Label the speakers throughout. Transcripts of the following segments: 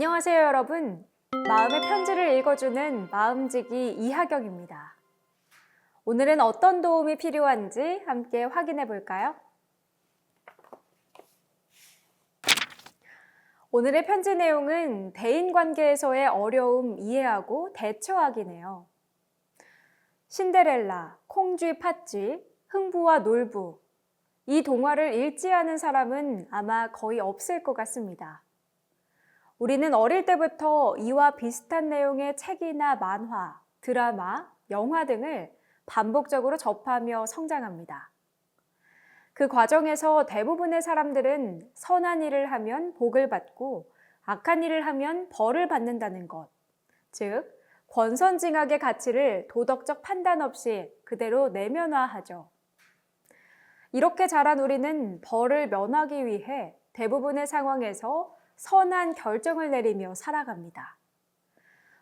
Speaker 1: 안녕하세요, 여러분. 마음의 편지를 읽어주는 마음지기 이하경입니다. 오늘은 어떤 도움이 필요한지 함께 확인해 볼까요? 오늘의 편지 내용은 대인관계에서의 어려움 이해하고 대처하기네요. 신데렐라, 콩쥐, 팥쥐, 흥부와 놀부. 이 동화를 읽지 않은 사람은 아마 거의 없을 것 같습니다. 우리는 어릴 때부터 이와 비슷한 내용의 책이나 만화, 드라마, 영화 등을 반복적으로 접하며 성장합니다. 그 과정에서 대부분의 사람들은 선한 일을 하면 복을 받고 악한 일을 하면 벌을 받는다는 것, 즉 권선징악의 가치를 도덕적 판단 없이 그대로 내면화하죠. 이렇게 자란 우리는 벌을 면하기 위해 대부분의 상황에서 선한 결정을 내리며 살아갑니다.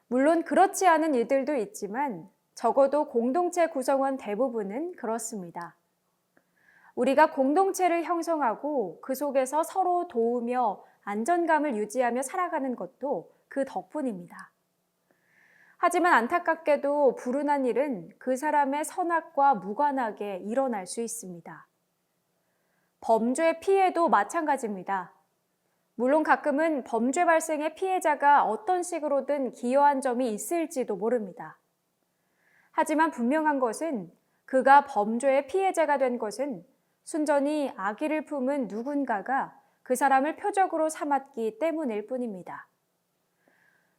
Speaker 1: 물론 그렇지 않은 이들도 있지만 적어도 공동체 구성원 대부분은 그렇습니다. 우리가 공동체를 형성하고 그 속에서 서로 도우며 안정감을 유지하며 살아가는 것도 그 덕분입니다. 하지만 안타깝게도 불운한 일은 그 사람의 선악과 무관하게 일어날 수 있습니다. 범죄 피해도 마찬가지입니다. 물론 가끔은 범죄 발생의 피해자가 어떤 식으로든 기여한 점이 있을지도 모릅니다. 하지만 분명한 것은 그가 범죄의 피해자가 된 것은 순전히 악의를 품은 누군가가 그 사람을 표적으로 삼았기 때문일 뿐입니다.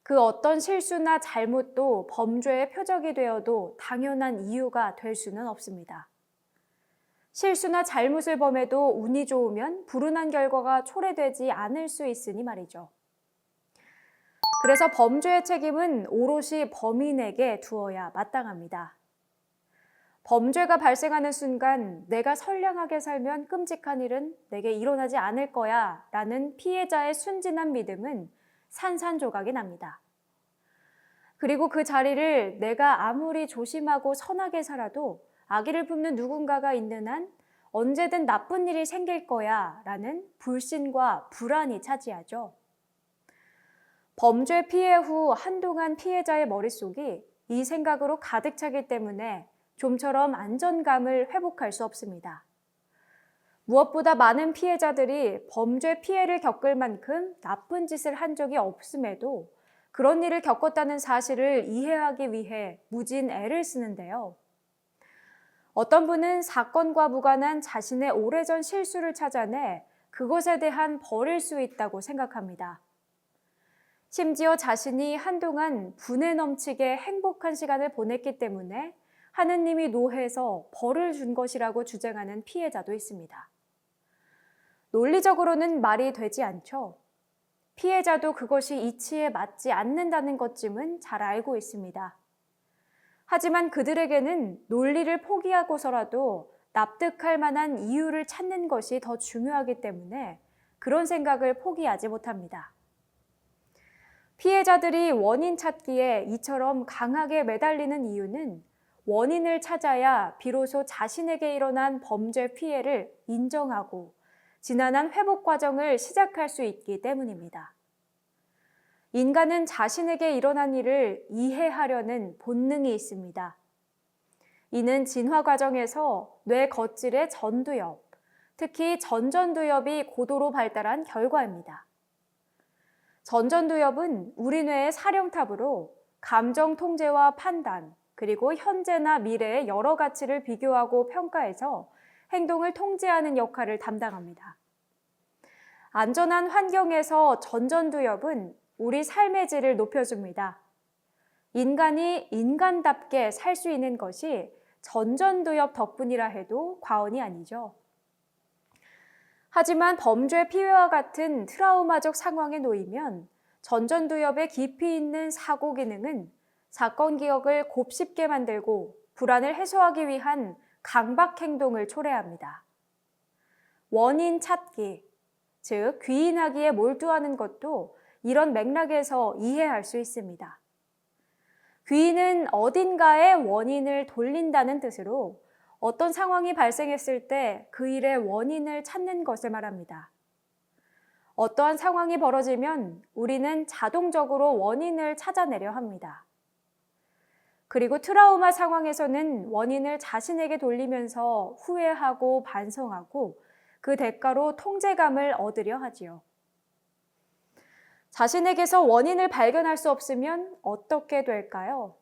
Speaker 1: 그 어떤 실수나 잘못도 범죄의 표적이 되어도 당연한 이유가 될 수는 없습니다. 실수나 잘못을 범해도 운이 좋으면 불운한 결과가 초래되지 않을 수 있으니 말이죠. 그래서 범죄의 책임은 오롯이 범인에게 두어야 마땅합니다. 범죄가 발생하는 순간 내가 선량하게 살면 끔찍한 일은 내게 일어나지 않을 거야 라는 피해자의 순진한 믿음은 산산조각이 납니다. 그리고 그 자리를 내가 아무리 조심하고 선하게 살아도 악의를 품는 누군가가 있는 한 언제든 나쁜 일이 생길 거야 라는 불신과 불안이 차지하죠. 범죄 피해 후 한동안 피해자의 머릿속이 이 생각으로 가득 차기 때문에 좀처럼 안정감을 회복할 수 없습니다. 무엇보다 많은 피해자들이 범죄 피해를 겪을 만큼 나쁜 짓을 한 적이 없음에도 그런 일을 겪었다는 사실을 이해하기 위해 무진 애를 쓰는데요. 어떤 분은 사건과 무관한 자신의 오래전 실수를 찾아내 그것에 대한 벌일 수 있다고 생각합니다. 심지어 자신이 한동안 분에 넘치게 행복한 시간을 보냈기 때문에 하느님이 노해서 벌을 준 것이라고 주장하는 피해자도 있습니다. 논리적으로는 말이 되지 않죠. 피해자도 그것이 이치에 맞지 않는다는 것쯤은 잘 알고 있습니다. 하지만 그들에게는 논리를 포기하고서라도 납득할 만한 이유를 찾는 것이 더 중요하기 때문에 그런 생각을 포기하지 못합니다. 피해자들이 원인 찾기에 이처럼 강하게 매달리는 이유는 원인을 찾아야 비로소 자신에게 일어난 범죄 피해를 인정하고 지난한 회복 과정을 시작할 수 있기 때문입니다. 인간은 자신에게 일어난 일을 이해하려는 본능이 있습니다. 이는 진화 과정에서 뇌 겉질의 전두엽, 특히 전전두엽이 고도로 발달한 결과입니다. 전전두엽은 우리 뇌의 사령탑으로 감정 통제와 판단, 그리고 현재나 미래의 여러 가치를 비교하고 평가해서 행동을 통제하는 역할을 담당합니다. 안전한 환경에서 전전두엽은 우리 삶의 질을 높여줍니다. 인간이 인간답게 살 수 있는 것이 전전두엽 덕분이라 해도 과언이 아니죠. 하지만 범죄 피해와 같은 트라우마적 상황에 놓이면 전전두엽의 깊이 있는 사고 기능은 사건 기억을 곱씹게 만들고 불안을 해소하기 위한 강박 행동을 초래합니다. 원인 찾기, 즉 귀인하기에 몰두하는 것도 이런 맥락에서 이해할 수 있습니다. 귀인은 어딘가에 원인을 돌린다는 뜻으로 어떤 상황이 발생했을 때 그 일의 원인을 찾는 것을 말합니다. 어떠한 상황이 벌어지면 우리는 자동적으로 원인을 찾아내려 합니다. 그리고 트라우마 상황에서는 원인을 자신에게 돌리면서 후회하고 반성하고 그 대가로 통제감을 얻으려 하지요. 자신에게서 원인을 발견할 수 없으면 어떻게 될까요?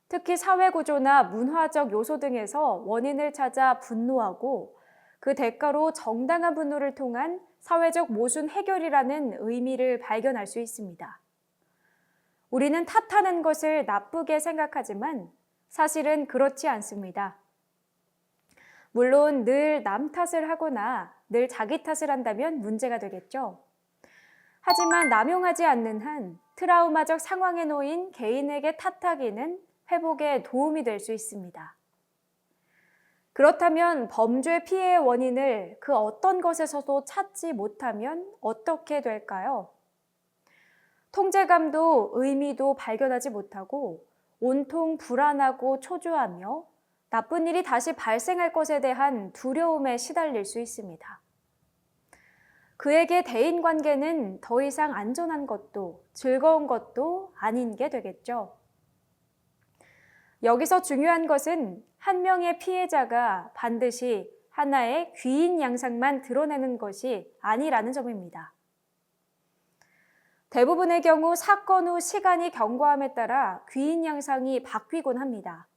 Speaker 1: 특히 사회구조나 문화적 요소 등에서 원인을 찾아 분노하고 그 대가로 정당한 분노를 통한 사회적 모순 해결이라는 의미를 발견할 수 있습니다. 우리는 탓하는 것을 나쁘게 생각하지만 사실은 그렇지 않습니다. 물론 늘 남 탓을 하거나 늘 자기 탓을 한다면 문제가 되겠죠. 하지만 남용하지 않는 한 트라우마적 상황에 놓인 개인에게 탓하기는 회복에 도움이 될 수 있습니다. 그렇다면 범죄 피해의 원인을 그 어떤 것에서도 찾지 못하면 어떻게 될까요? 통제감도 의미도 발견하지 못하고 온통 불안하고 초조하며 나쁜 일이 다시 발생할 것에 대한 두려움에 시달릴 수 있습니다. 그에게 대인관계는 더 이상 안전한 것도 즐거운 것도 아닌 게 되겠죠. 여기서 중요한 것은 한 명의 피해자가 반드시 하나의 귀인 양상만 드러내는 것이 아니라는 점입니다. 대부분의 경우 사건 후 시간이 경과함에 따라 귀인 양상이 바뀌곤 합니다.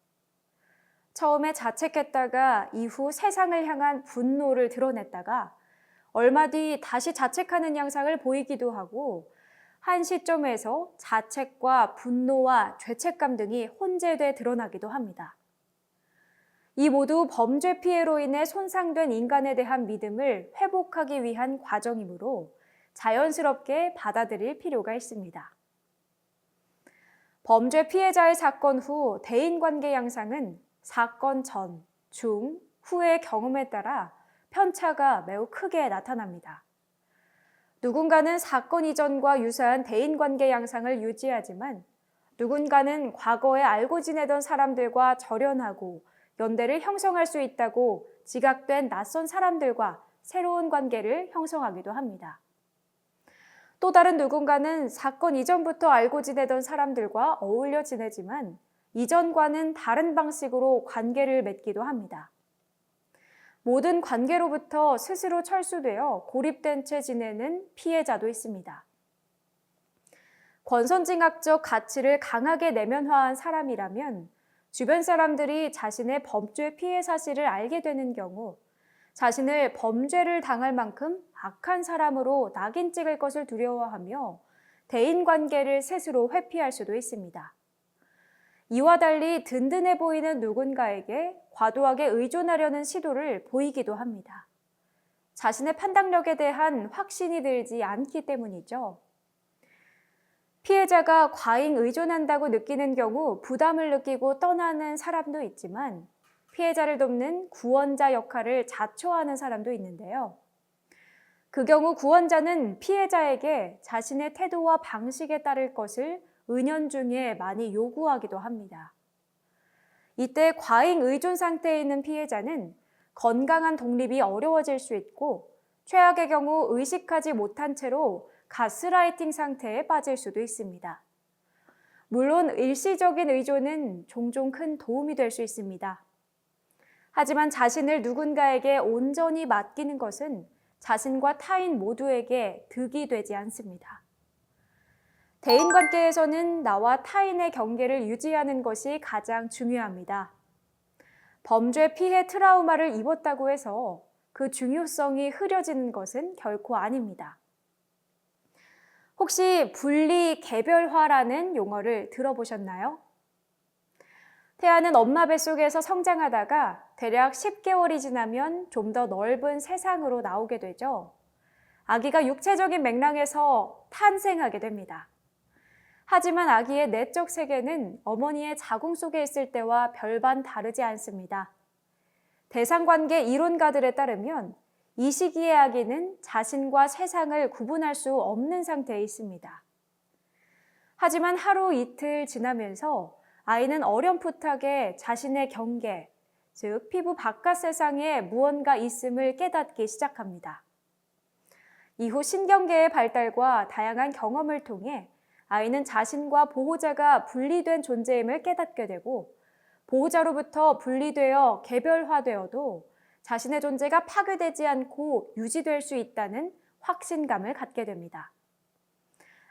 Speaker 1: 처음에 자책했다가 이후 세상을 향한 분노를 드러냈다가 얼마 뒤 다시 자책하는 양상을 보이기도 하고 한 시점에서 자책과 분노와 죄책감 등이 혼재돼 드러나기도 합니다. 이 모두 범죄 피해로 인해 손상된 인간에 대한 믿음을 회복하기 위한 과정이므로 자연스럽게 받아들일 필요가 있습니다. 범죄 피해자의 사건 후 대인관계 양상은 사건 전, 중, 후의 경험에 따라 편차가 매우 크게 나타납니다. 누군가는 사건 이전과 유사한 대인관계 양상을 유지하지만 누군가는 과거에 알고 지내던 사람들과 절연하고 연대를 형성할 수 있다고 지각된 낯선 사람들과 새로운 관계를 형성하기도 합니다. 또 다른 누군가는 사건 이전부터 알고 지내던 사람들과 어울려 지내지만 이전과는 다른 방식으로 관계를 맺기도 합니다. 모든 관계로부터 스스로 철수되어 고립된 채 지내는 피해자도 있습니다. 권선징악적 가치를 강하게 내면화한 사람이라면 주변 사람들이 자신의 범죄 피해 사실을 알게 되는 경우 자신을 범죄를 당할 만큼 악한 사람으로 낙인 찍을 것을 두려워하며 대인관계를 스스로 회피할 수도 있습니다. 이와 달리 든든해 보이는 누군가에게 과도하게 의존하려는 시도를 보이기도 합니다. 자신의 판단력에 대한 확신이 들지 않기 때문이죠. 피해자가 과잉 의존한다고 느끼는 경우 부담을 느끼고 떠나는 사람도 있지만 피해자를 돕는 구원자 역할을 자초하는 사람도 있는데요. 그 경우 구원자는 피해자에게 자신의 태도와 방식에 따를 것을 은연중에 많이 요구하기도 합니다. 이때 과잉 의존 상태에 있는 피해자는 건강한 독립이 어려워질 수 있고 최악의 경우 의식하지 못한 채로 가스라이팅 상태에 빠질 수도 있습니다. 물론 일시적인 의존은 종종 큰 도움이 될 수 있습니다. 하지만 자신을 누군가에게 온전히 맡기는 것은 자신과 타인 모두에게 득이 되지 않습니다. 대인관계에서는 나와 타인의 경계를 유지하는 것이 가장 중요합니다. 범죄 피해 트라우마를 입었다고 해서 그 중요성이 흐려지는 것은 결코 아닙니다. 혹시 분리 개별화라는 용어를 들어보셨나요? 태아는 엄마 뱃속에서 성장하다가 대략 10개월이 지나면 좀 더 넓은 세상으로 나오게 되죠. 아기가 육체적인 맥락에서 탄생하게 됩니다. 하지만 아기의 내적 세계는 어머니의 자궁 속에 있을 때와 별반 다르지 않습니다. 대상관계 이론가들에 따르면 이 시기의 아기는 자신과 세상을 구분할 수 없는 상태에 있습니다. 하지만 하루 이틀 지나면서 아이는 어렴풋하게 자신의 경계, 즉 피부 바깥 세상에 무언가 있음을 깨닫기 시작합니다. 이후 신경계의 발달과 다양한 경험을 통해 아이는 자신과 보호자가 분리된 존재임을 깨닫게 되고 보호자로부터 분리되어 개별화되어도 자신의 존재가 파괴되지 않고 유지될 수 있다는 확신감을 갖게 됩니다.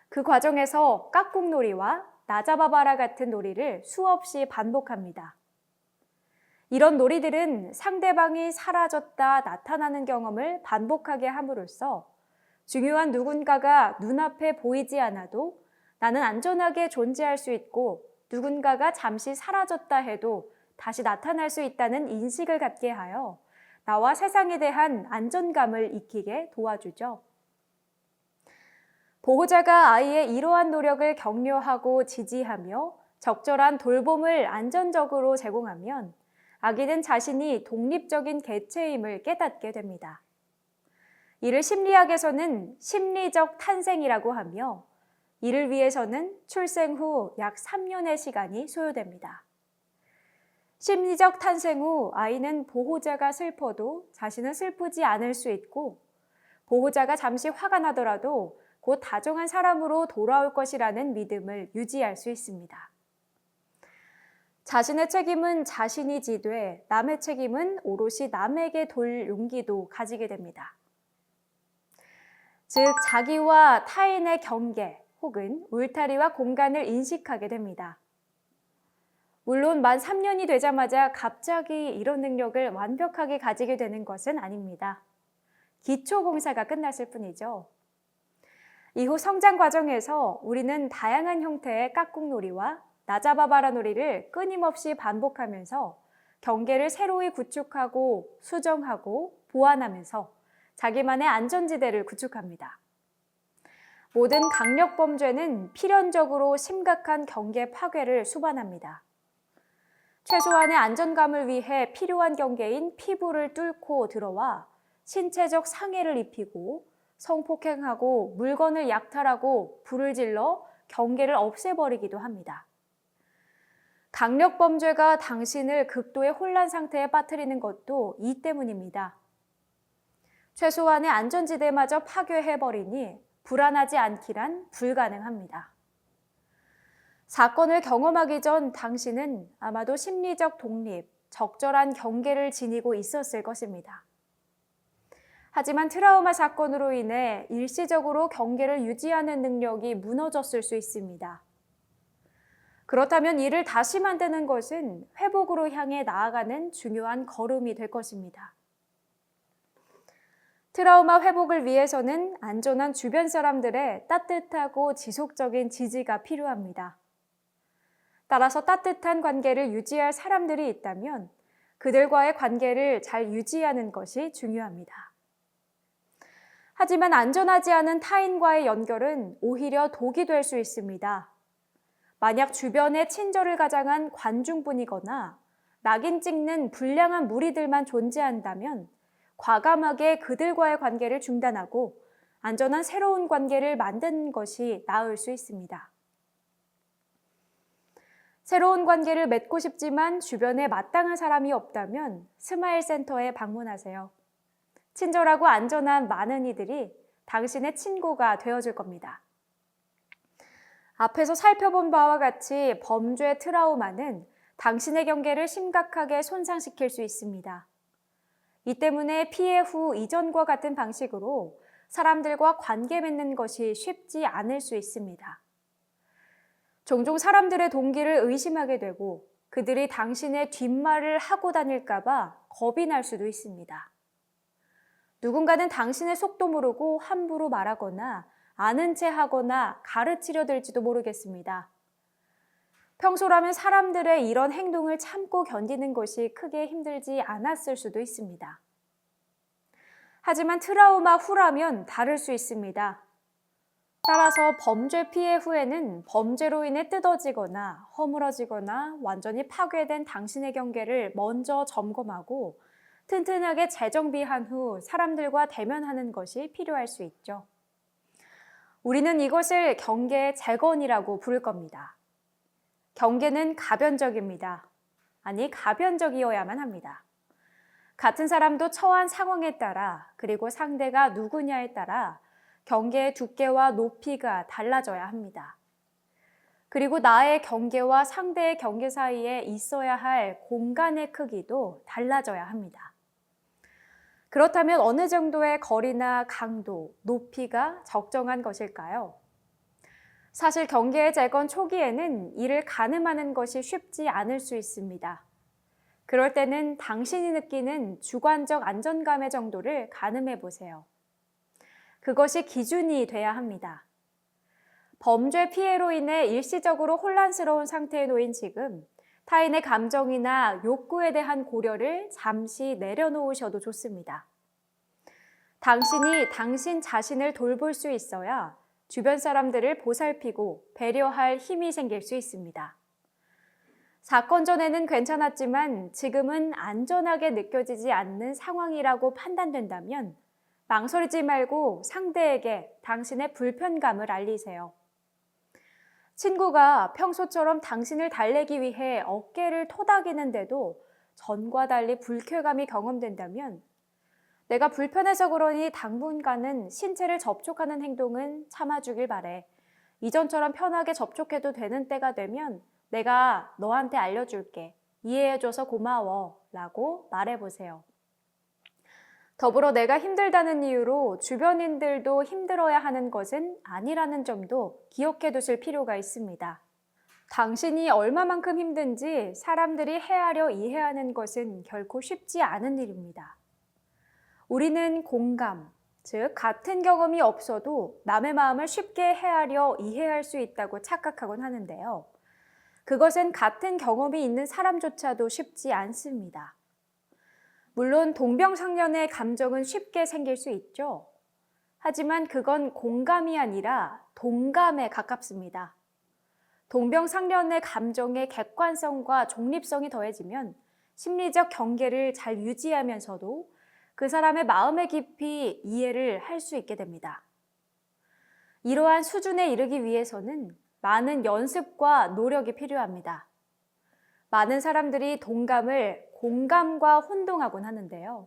Speaker 1: 그 과정에서 깍꿍놀이와 나잡아봐라 같은 놀이를 수없이 반복합니다. 이런 놀이들은 상대방이 사라졌다 나타나는 경험을 반복하게 함으로써 중요한 누군가가 눈앞에 보이지 않아도 나는 안전하게 존재할 수 있고 누군가가 잠시 사라졌다 해도 다시 나타날 수 있다는 인식을 갖게 하여 나와 세상에 대한 안전감을 익히게 도와주죠. 보호자가 아이의 이러한 노력을 격려하고 지지하며 적절한 돌봄을 안전적으로 제공하면 아기는 자신이 독립적인 개체임을 깨닫게 됩니다. 이를 심리학에서는 심리적 탄생이라고 하며 이를 위해서는 출생 후 약 3년의 시간이 소요됩니다. 심리적 탄생 후 아이는 보호자가 슬퍼도 자신은 슬프지 않을 수 있고 보호자가 잠시 화가 나더라도 곧 다정한 사람으로 돌아올 것이라는 믿음을 유지할 수 있습니다. 자신의 책임은 자신이 지되 남의 책임은 오롯이 남에게 돌 용기도 가지게 됩니다. 즉, 자기와 타인의 경계 혹은 울타리와 공간을 인식하게 됩니다. 물론 만 3년이 되자마자 갑자기 이런 능력을 완벽하게 가지게 되는 것은 아닙니다. 기초공사가 끝났을 뿐이죠. 이후 성장 과정에서 우리는 다양한 형태의 깍꿍놀이와 나잡아봐라 놀이를 끊임없이 반복하면서 경계를 새로이 구축하고 수정하고 보완하면서 자기만의 안전지대를 구축합니다. 모든 강력범죄는 필연적으로 심각한 경계 파괴를 수반합니다. 최소한의 안전감을 위해 필요한 경계인 피부를 뚫고 들어와 신체적 상해를 입히고 성폭행하고 물건을 약탈하고 불을 질러 경계를 없애버리기도 합니다. 강력범죄가 당신을 극도의 혼란 상태에 빠뜨리는 것도 이 때문입니다. 최소한의 안전지대마저 파괴해버리니 불안하지 않기란 불가능합니다. 사건을 경험하기 전 당신은 아마도 심리적 독립, 적절한 경계를 지니고 있었을 것입니다. 하지만 트라우마 사건으로 인해 일시적으로 경계를 유지하는 능력이 무너졌을 수 있습니다. 그렇다면 이를 다시 만드는 것은 회복으로 향해 나아가는 중요한 걸음이 될 것입니다. 트라우마 회복을 위해서는 안전한 주변 사람들의 따뜻하고 지속적인 지지가 필요합니다. 따라서 따뜻한 관계를 유지할 사람들이 있다면 그들과의 관계를 잘 유지하는 것이 중요합니다. 하지만 안전하지 않은 타인과의 연결은 오히려 독이 될 수 있습니다. 만약 주변에 친절을 가장한 관중뿐이거나 낙인 찍는 불량한 무리들만 존재한다면 과감하게 그들과의 관계를 중단하고 안전한 새로운 관계를 만드는 것이 나을 수 있습니다. 새로운 관계를 맺고 싶지만 주변에 마땅한 사람이 없다면 스마일 센터에 방문하세요. 친절하고 안전한 많은 이들이 당신의 친구가 되어줄 겁니다. 앞에서 살펴본 바와 같이 범죄 트라우마는 당신의 경계를 심각하게 손상시킬 수 있습니다. 이 때문에 피해 후 이전과 같은 방식으로 사람들과 관계 맺는 것이 쉽지 않을 수 있습니다. 종종 사람들의 동기를 의심하게 되고 그들이 당신의 뒷말을 하고 다닐까봐 겁이 날 수도 있습니다. 누군가는 당신의 속도 모르고 함부로 말하거나 아는 체 하거나 가르치려 들지도 모르겠습니다. 평소라면 사람들의 이런 행동을 참고 견디는 것이 크게 힘들지 않았을 수도 있습니다. 하지만 트라우마 후라면 다를 수 있습니다. 따라서 범죄 피해 후에는 범죄로 인해 뜯어지거나 허물어지거나 완전히 파괴된 당신의 경계를 먼저 점검하고 튼튼하게 재정비한 후 사람들과 대면하는 것이 필요할 수 있죠. 우리는 이것을 경계의 재건이라고 부를 겁니다. 경계는 가변적입니다. 아니, 가변적이어야만 합니다. 같은 사람도 처한 상황에 따라 그리고 상대가 누구냐에 따라 경계의 두께와 높이가 달라져야 합니다. 그리고 나의 경계와 상대의 경계 사이에 있어야 할 공간의 크기도 달라져야 합니다. 그렇다면 어느 정도의 거리나 강도, 높이가 적정한 것일까요? 사실 경계의 재건 초기에는 이를 가늠하는 것이 쉽지 않을 수 있습니다. 그럴 때는 당신이 느끼는 주관적 안정감의 정도를 가늠해 보세요. 그것이 기준이 돼야 합니다. 범죄 피해로 인해 일시적으로 혼란스러운 상태에 놓인 지금, 타인의 감정이나 욕구에 대한 고려를 잠시 내려놓으셔도 좋습니다. 당신이 당신 자신을 돌볼 수 있어야 주변 사람들을 보살피고 배려할 힘이 생길 수 있습니다. 사건 전에는 괜찮았지만 지금은 안전하게 느껴지지 않는 상황이라고 판단된다면 망설이지 말고 상대에게 당신의 불편감을 알리세요. 친구가 평소처럼 당신을 달래기 위해 어깨를 토닥이는데도 전과 달리 불쾌감이 경험된다면 내가 불편해서 그러니 당분간은 신체를 접촉하는 행동은 참아주길 바래. 이전처럼 편하게 접촉해도 되는 때가 되면 내가 너한테 알려줄게. 이해해줘서 고마워. 라고 말해보세요. 더불어 내가 힘들다는 이유로 주변인들도 힘들어야 하는 것은 아니라는 점도 기억해 두실 필요가 있습니다. 당신이 얼마만큼 힘든지 사람들이 헤아려 이해하는 것은 결코 쉽지 않은 일입니다. 우리는 공감, 즉 같은 경험이 없어도 남의 마음을 쉽게 헤아려 이해할 수 있다고 착각하곤 하는데요. 그것은 같은 경험이 있는 사람조차도 쉽지 않습니다. 물론 동병상련의 감정은 쉽게 생길 수 있죠. 하지만 그건 공감이 아니라 동감에 가깝습니다. 동병상련의 감정의 객관성과 중립성이 더해지면 심리적 경계를 잘 유지하면서도 그 사람의 마음의 깊이 이해를 할 수 있게 됩니다. 이러한 수준에 이르기 위해서는 많은 연습과 노력이 필요합니다. 많은 사람들이 동감을 공감과 혼동하곤 하는데요.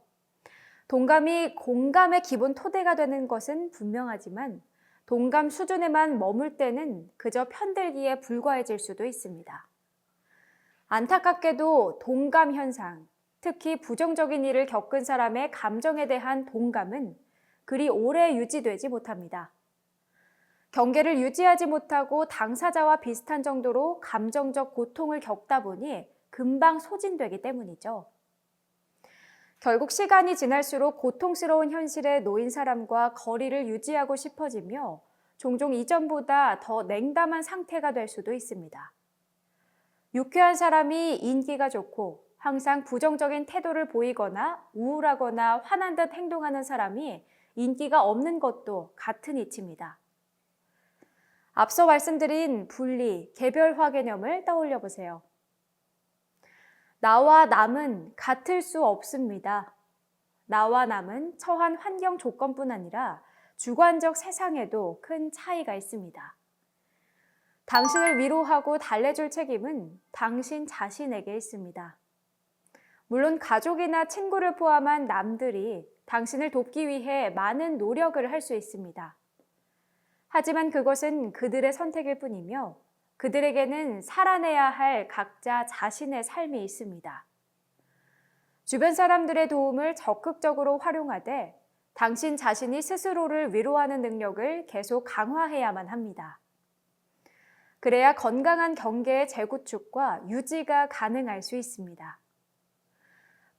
Speaker 1: 동감이 공감의 기본 토대가 되는 것은 분명하지만 동감 수준에만 머물 때는 그저 편들기에 불과해질 수도 있습니다. 안타깝게도 동감 현상, 특히 부정적인 일을 겪은 사람의 감정에 대한 동감은 그리 오래 유지되지 못합니다. 경계를 유지하지 못하고 당사자와 비슷한 정도로 감정적 고통을 겪다 보니 금방 소진되기 때문이죠. 결국 시간이 지날수록 고통스러운 현실에 놓인 사람과 거리를 유지하고 싶어지며 종종 이전보다 더 냉담한 상태가 될 수도 있습니다. 유쾌한 사람이 인기가 좋고 항상 부정적인 태도를 보이거나 우울하거나 화난 듯 행동하는 사람이 인기가 없는 것도 같은 이치입니다. 앞서 말씀드린 분리, 개별화 개념을 떠올려 보세요. 나와 남은 같을 수 없습니다. 나와 남은 처한 환경 조건뿐 아니라 주관적 세상에도 큰 차이가 있습니다. 당신을 위로하고 달래줄 책임은 당신 자신에게 있습니다. 물론 가족이나 친구를 포함한 남들이 당신을 돕기 위해 많은 노력을 할 수 있습니다. 하지만 그것은 그들의 선택일 뿐이며 그들에게는 살아내야 할 각자 자신의 삶이 있습니다. 주변 사람들의 도움을 적극적으로 활용하되 당신 자신이 스스로를 위로하는 능력을 계속 강화해야만 합니다. 그래야 건강한 경계의 재구축과 유지가 가능할 수 있습니다.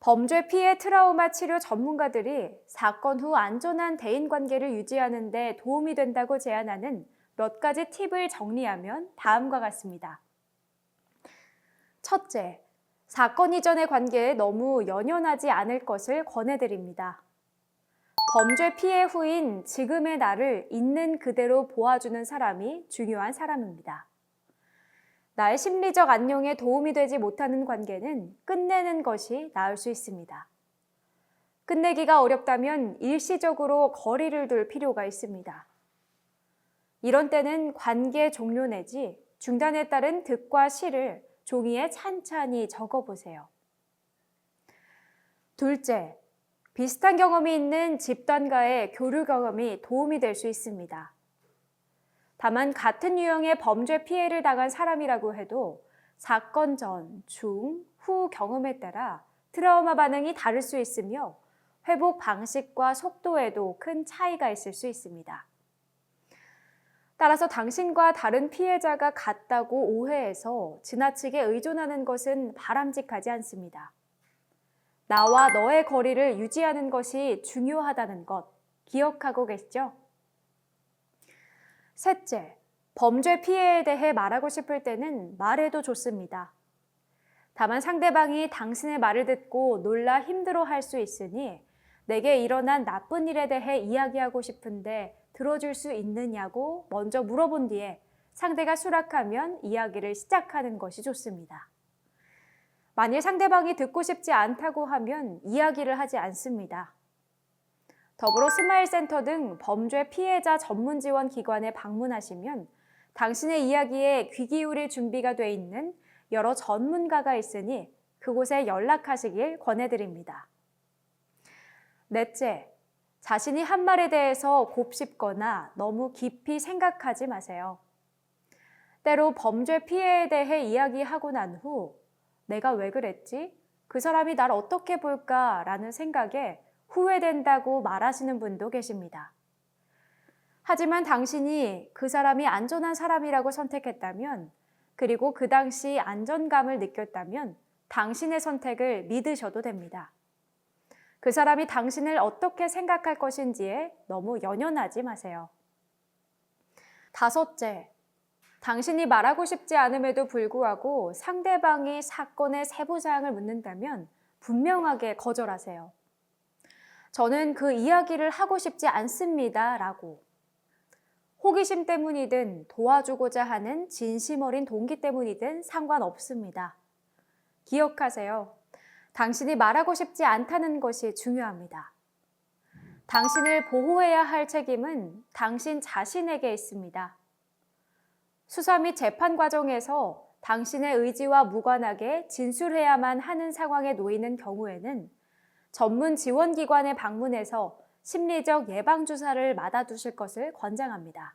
Speaker 1: 범죄 피해 트라우마 치료 전문가들이 사건 후 안전한 대인관계를 유지하는 데 도움이 된다고 제안하는 몇 가지 팁을 정리하면 다음과 같습니다. 첫째, 사건 이전의 관계에 너무 연연하지 않을 것을 권해드립니다. 범죄 피해 후인 지금의 나를 있는 그대로 보아주는 사람이 중요한 사람입니다. 나의 심리적 안녕에 도움이 되지 못하는 관계는 끝내는 것이 나을 수 있습니다. 끝내기가 어렵다면 일시적으로 거리를 둘 필요가 있습니다. 이런 때는 관계 종료 내지 중단에 따른 득과 실을 종이에 찬찬히 적어보세요. 둘째, 비슷한 경험이 있는 집단과의 교류 경험이 도움이 될 수 있습니다. 다만 같은 유형의 범죄 피해를 당한 사람이라고 해도 사건 전, 중, 후 경험에 따라 트라우마 반응이 다를 수 있으며 회복 방식과 속도에도 큰 차이가 있을 수 있습니다. 따라서 당신과 다른 피해자가 같다고 오해해서 지나치게 의존하는 것은 바람직하지 않습니다. 나와 너의 거리를 유지하는 것이 중요하다는 것 기억하고 계시죠? 셋째, 범죄 피해에 대해 말하고 싶을 때는 말해도 좋습니다. 다만 상대방이 당신의 말을 듣고 놀라 힘들어할 수 있으니 내게 일어난 나쁜 일에 대해 이야기하고 싶은데 들어줄 수 있느냐고 먼저 물어본 뒤에 상대가 수락하면 이야기를 시작하는 것이 좋습니다. 만일 상대방이 듣고 싶지 않다고 하면 이야기를 하지 않습니다. 더불어 스마일센터 등 범죄 피해자 전문 지원 기관에 방문하시면 당신의 이야기에 귀 기울일 준비가 돼 있는 여러 전문가가 있으니 그곳에 연락하시길 권해드립니다. 넷째, 자신이 한 말에 대해서 곱씹거나 너무 깊이 생각하지 마세요. 때로 범죄 피해에 대해 이야기하고 난 후 내가 왜 그랬지? 그 사람이 날 어떻게 볼까? 라는 생각에 후회된다고 말하시는 분도 계십니다. 하지만 당신이 그 사람이 안전한 사람이라고 선택했다면, 그리고 그 당시 안전감을 느꼈다면 당신의 선택을 믿으셔도 됩니다. 그 사람이 당신을 어떻게 생각할 것인지에 너무 연연하지 마세요. 다섯째, 당신이 말하고 싶지 않음에도 불구하고 상대방이 사건의 세부 사항을 묻는다면 분명하게 거절하세요. 저는 그 이야기를 하고 싶지 않습니다. 라고. 호기심 때문이든 도와주고자 하는 진심 어린 동기 때문이든 상관없습니다. 기억하세요. 당신이 말하고 싶지 않다는 것이 중요합니다. 당신을 보호해야 할 책임은 당신 자신에게 있습니다. 수사 및 재판 과정에서 당신의 의지와 무관하게 진술해야만 하는 상황에 놓이는 경우에는 전문 지원기관에 방문해서 심리적 예방주사를 맞아두실 것을 권장합니다.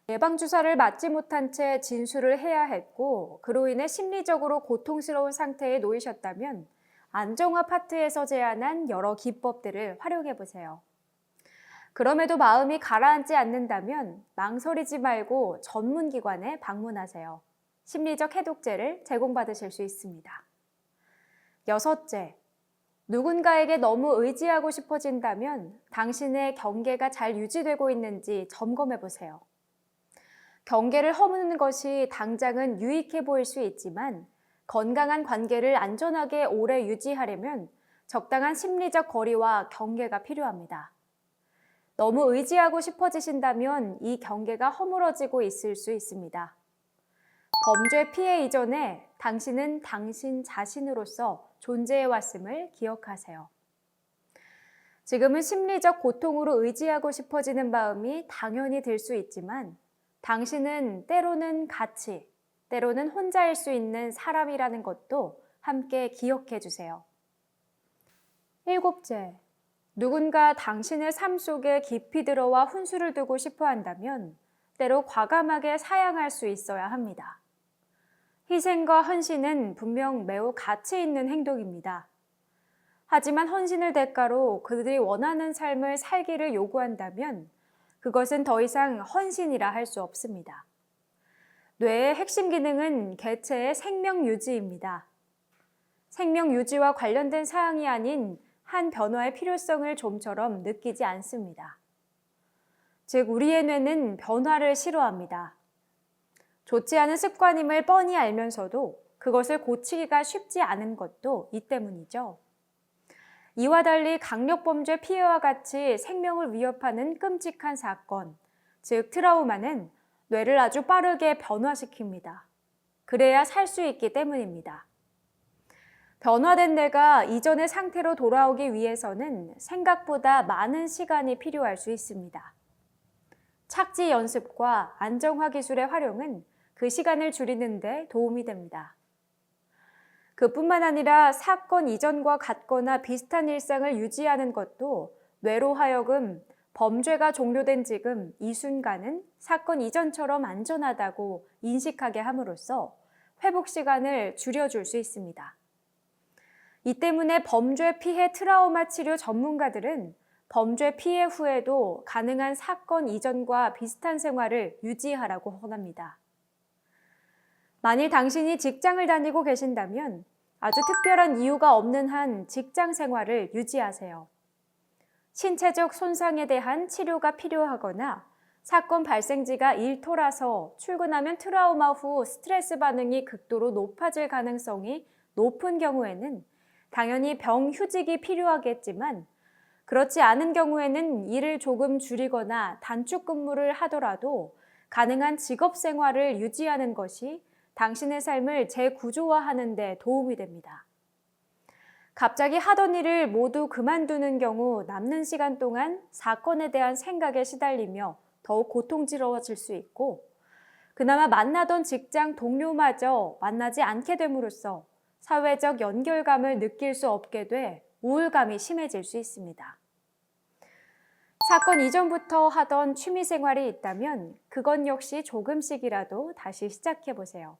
Speaker 1: 예방주사를 맞지 못한 채 진술을 해야 했고 그로 인해 심리적으로 고통스러운 상태에 놓이셨다면 안정화 파트에서 제안한 여러 기법들을 활용해 보세요. 그럼에도 마음이 가라앉지 않는다면 망설이지 말고 전문기관에 방문하세요. 심리적 해독제를 제공받으실 수 있습니다. 여섯째, 누군가에게 너무 의지하고 싶어진다면 당신의 경계가 잘 유지되고 있는지 점검해 보세요. 경계를 허무는 것이 당장은 유익해 보일 수 있지만 건강한 관계를 안전하게 오래 유지하려면 적당한 심리적 거리와 경계가 필요합니다. 너무 의지하고 싶어지신다면 이 경계가 허물어지고 있을 수 있습니다. 범죄 피해 이전에 당신은 당신 자신으로서 존재해왔음을 기억하세요. 지금은 심리적 고통으로 의지하고 싶어지는 마음이 당연히 들 수 있지만 당신은 때로는 같이, 때로는 혼자일 수 있는 사람이라는 것도 함께 기억해 주세요. 일곱째, 누군가 당신의 삶 속에 깊이 들어와 훈수를 두고 싶어 한다면 때로 과감하게 사양할 수 있어야 합니다. 희생과 헌신은 분명 매우 가치 있는 행동입니다. 하지만 헌신을 대가로 그들이 원하는 삶을 살기를 요구한다면 그것은 더 이상 헌신이라 할 수 없습니다. 뇌의 핵심 기능은 개체의 생명 유지입니다. 생명 유지와 관련된 사항이 아닌 한 변화의 필요성을 좀처럼 느끼지 않습니다. 즉, 우리의 뇌는 변화를 싫어합니다. 좋지 않은 습관임을 뻔히 알면서도 그것을 고치기가 쉽지 않은 것도 이 때문이죠. 이와 달리 강력범죄 피해와 같이 생명을 위협하는 끔찍한 사건, 즉 트라우마는 뇌를 아주 빠르게 변화시킵니다. 그래야 살 수 있기 때문입니다. 변화된 뇌가 이전의 상태로 돌아오기 위해서는 생각보다 많은 시간이 필요할 수 있습니다. 착지 연습과 안정화 기술의 활용은 그 시간을 줄이는 데 도움이 됩니다. 그뿐만 아니라 사건 이전과 같거나 비슷한 일상을 유지하는 것도 뇌로 하여금 범죄가 종료된 지금 이 순간은 사건 이전처럼 안전하다고 인식하게 함으로써 회복 시간을 줄여줄 수 있습니다. 이 때문에 범죄 피해 트라우마 치료 전문가들은 범죄 피해 후에도 가능한 사건 이전과 비슷한 생활을 유지하라고 권합니다. 만일 당신이 직장을 다니고 계신다면 아주 특별한 이유가 없는 한 직장 생활을 유지하세요. 신체적 손상에 대한 치료가 필요하거나 사건 발생지가 일터라서 출근하면 트라우마 후 스트레스 반응이 극도로 높아질 가능성이 높은 경우에는 당연히 병휴직이 필요하겠지만 그렇지 않은 경우에는 일을 조금 줄이거나 단축 근무를 하더라도 가능한 직업 생활을 유지하는 것이 당신의 삶을 재구조화하는 데 도움이 됩니다. 갑자기 하던 일을 모두 그만두는 경우 남는 시간 동안 사건에 대한 생각에 시달리며 더욱 고통스러워질 수 있고 그나마 만나던 직장 동료마저 만나지 않게 됨으로써 사회적 연결감을 느낄 수 없게 돼 우울감이 심해질 수 있습니다. 사건 이전부터 하던 취미 생활이 있다면 그건 역시 조금씩이라도 다시 시작해 보세요.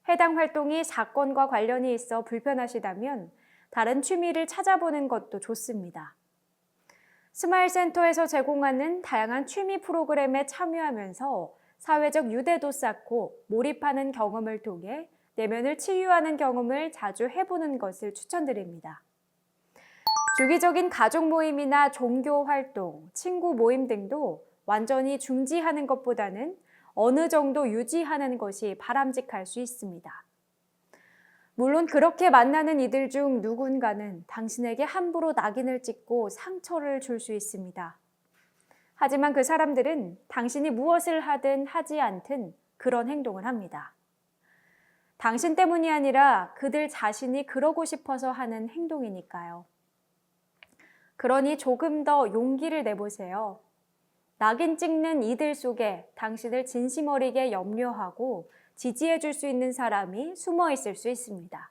Speaker 1: 해당 활동이 사건과 관련이 있어 불편하시다면 다른 취미를 찾아보는 것도 좋습니다. 스마일센터에서 제공하는 다양한 취미 프로그램에 참여하면서 사회적 유대도 쌓고 몰입하는 경험을 통해 내면을 치유하는 경험을 자주 해보는 것을 추천드립니다. 주기적인 가족 모임이나 종교 활동, 친구 모임 등도 완전히 중지하는 것보다는 어느 정도 유지하는 것이 바람직할 수 있습니다. 물론 그렇게 만나는 이들 중 누군가는 당신에게 함부로 낙인을 찍고 상처를 줄 수 있습니다. 하지만 그 사람들은 당신이 무엇을 하든 하지 않든 그런 행동을 합니다. 당신 때문이 아니라 그들 자신이 그러고 싶어서 하는 행동이니까요. 그러니 조금 더 용기를 내보세요. 낙인 찍는 이들 속에 당신을 진심 어리게 염려하고 지지해 줄 수 있는 사람이 숨어 있을 수 있습니다.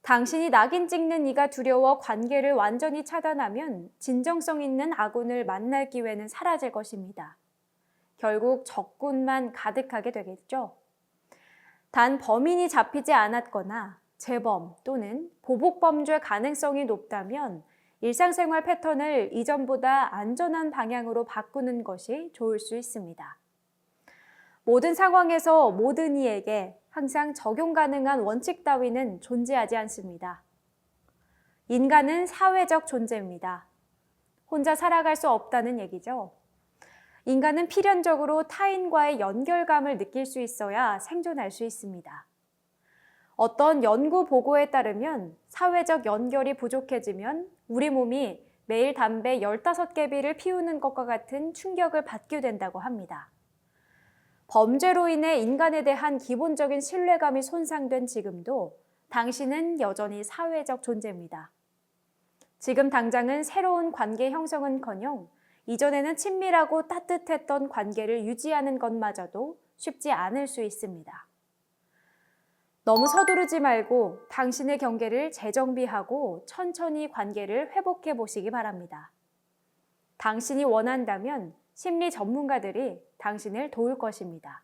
Speaker 1: 당신이 낙인 찍는 이가 두려워 관계를 완전히 차단하면 진정성 있는 아군을 만날 기회는 사라질 것입니다. 결국 적군만 가득하게 되겠죠. 단 범인이 잡히지 않았거나 재범 또는 보복 범죄 가능성이 높다면 일상생활 패턴을 이전보다 안전한 방향으로 바꾸는 것이 좋을 수 있습니다. 모든 상황에서 모든 이에게 항상 적용 가능한 원칙 따위는 존재하지 않습니다. 인간은 사회적 존재입니다. 혼자 살아갈 수 없다는 얘기죠. 인간은 필연적으로 타인과의 연결감을 느낄 수 있어야 생존할 수 있습니다. 어떤 연구 보고에 따르면 사회적 연결이 부족해지면 우리 몸이 매일 담배 15개비를 피우는 것과 같은 충격을 받게 된다고 합니다. 범죄로 인해 인간에 대한 기본적인 신뢰감이 손상된 지금도 당신은 여전히 사회적 존재입니다. 지금 당장은 새로운 관계 형성은커녕 이전에는 친밀하고 따뜻했던 관계를 유지하는 것마저도 쉽지 않을 수 있습니다. 너무 서두르지 말고 당신의 경계를 재정비하고 천천히 관계를 회복해 보시기 바랍니다. 당신이 원한다면 심리 전문가들이 당신을 도울 것입니다.